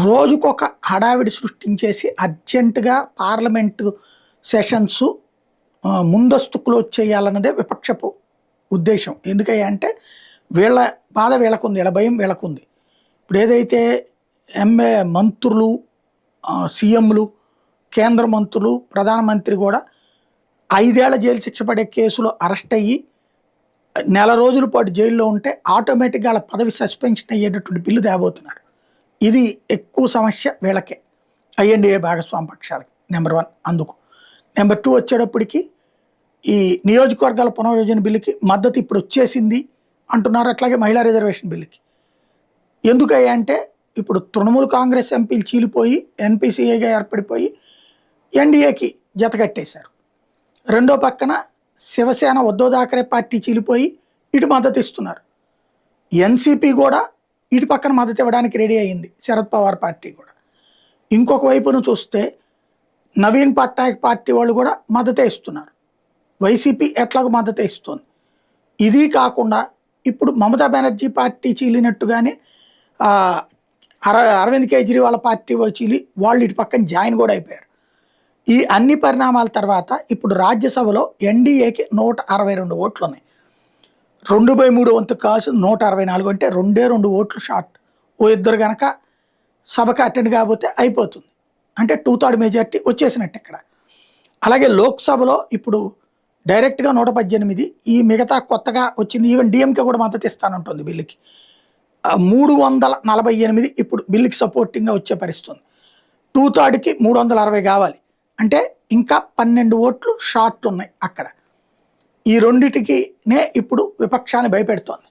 రోజుకొక హడావిడి సృష్టించేసి అర్జెంటుగా పార్లమెంటు సెషన్స్ ముందస్తు క్లోజ్ చేయాలన్నదే విపక్షపు ఉద్దేశం. ఎందుకయ్యా అంటే వీళ్ళ బాధ వీళ్ళకుంది, వీళ్ళ భయం వీళ్ళకుంది. ఇప్పుడు ఏదైతే మంత్రులు, సీఎంలు, కేంద్ర మంత్రులు, ప్రధానమంత్రి కూడా 5 ఏళ్ల జైలు శిక్ష పడే కేసులో అరెస్ట్ అయ్యి నెల రోజుల పాటు జైల్లో ఉంటే ఆటోమేటిక్గా వాళ్ళ పదవి సస్పెన్షన్ అయ్యేటటువంటి బిల్లు తేబోతున్నారు. ఇది ఎక్కువ సమస్య వీళ్ళకే, ఐఎన్డీఏ భాగస్వామి పక్షాలకి. నెంబర్ 1 అందుకు. నెంబర్ 2 వచ్చేటప్పటికి ఈ నియోజకవర్గాల పునర్విభజన బిల్లుకి మద్దతు ఇప్పుడు వచ్చేసింది అంటున్నారు. అట్లాగే మహిళా రిజర్వేషన్ బిల్లుకి. ఎందుకయ్యా అంటే ఇప్పుడు తృణమూల్ కాంగ్రెస్ ఎంపీలు చీలిపోయి ఎన్పీసీఏగా ఏర్పడిపోయి ఎన్డీఏకి జతకట్టేశారు. రెండో పక్కన శివసేన ఉద్ధవ్ థాకరే పార్టీ చీలిపోయి ఇటు మద్దతు ఇస్తున్నారు. ఎన్సీపీ కూడా ఇటు పక్కన మద్దతు ఇవ్వడానికి రెడీ అయింది, శరద్ పవార్ పార్టీ కూడా. ఇంకొక వైపును చూస్తే నవీన్ పట్నాయక్ పార్టీ వాళ్ళు కూడా మద్దతే ఇస్తున్నారు. వైసీపీ ఎట్లాగో మద్దతే ఇస్తుంది. ఇది కాకుండా ఇప్పుడు మమతా బెనర్జీ పార్టీ చీలినట్టుగానే అరవింద్ కేజ్రీవాల్ పార్టీ చీలి వాళ్ళు ఇటు పక్కన జాయిన్ కూడా అయిపోయారు. ఈ అన్ని పరిణామాల తర్వాత ఇప్పుడు రాజ్యసభలో ఎన్డీఏకి 162 ఓట్లు ఉన్నాయి. 2/3 వంతు కాసు 164 అంటే 2 ఓట్లు షార్ట్. ఓ ఇద్దరు కనుక సభకు అటెండ్ కాకపోతే అయిపోతుంది, అంటే 2/3 మెజార్టీ వచ్చేసినట్టు ఇక్కడ. అలాగే లోక్సభలో ఇప్పుడు డైరెక్ట్గా 118, ఈ మిగతా కొత్తగా వచ్చింది ఈవెన్ డిఎంకే కూడా మద్దతు ఇస్తానంటుంది బిల్లుకి. 348 ఇప్పుడు బిల్లుకి సపోర్టింగ్గా వచ్చే పరిస్థితుంది. 2/3కి 360 కావాలి అంటే ఇంకా 12 ఓట్లు షార్ట్ ఉన్నాయి అక్కడ. ఈ రెండిటికినే ఇప్పుడు విపక్షాన్ని భయపెడుతోంది.